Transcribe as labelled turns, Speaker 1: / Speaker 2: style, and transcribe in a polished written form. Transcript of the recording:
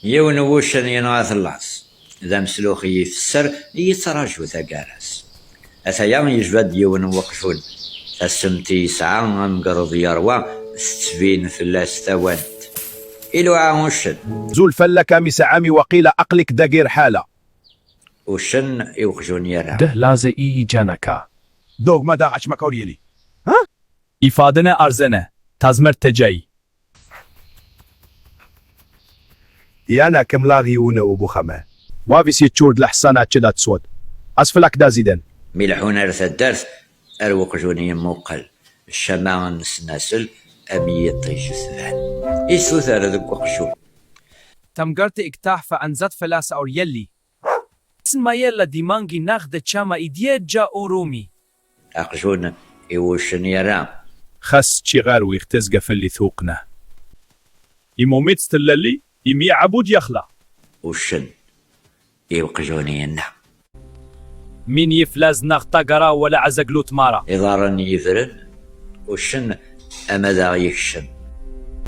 Speaker 1: يون وشن ينغاث اللاص ذا مسلوخ يفسر يتراجو ثقارس أثايا يجبد يون وقفون السمتي يسعى مقرض يروى ستبين فلاس ثوانت إلو عاوشن
Speaker 2: زول فلك مسعامي وقيل أقلك دقير حالة
Speaker 1: وشن يوخجون يرى
Speaker 3: ده لازı iyi canaka.
Speaker 2: دوغ ما داعش مكوريلي
Speaker 3: İfadene arzene. Tazmer tecey.
Speaker 2: يانا كم لاغي وبو خما وافيس يتشورد لحسانا تشدات صوت أسفلك دازيدن
Speaker 1: ملحون أرث الدرس أروقجوني موقل الشماغ نسناسل أمي طيش الثان إيسو ثار ذك وقشون
Speaker 3: Tamgarte iktah fa anzat felas or yelli. Sma yella dimangi nakhde chama idieja orumi.
Speaker 1: أقجون يوشن يرام
Speaker 2: خس شغار ويختزق فاللي ثوقنا يموميت ستللي يمي عبود يخلع
Speaker 1: وشن يوقجوني النعم
Speaker 3: Min yiflaz nakhta gara wala azaglut mara.
Speaker 1: إضارا يذرن وشن أمدا يكشن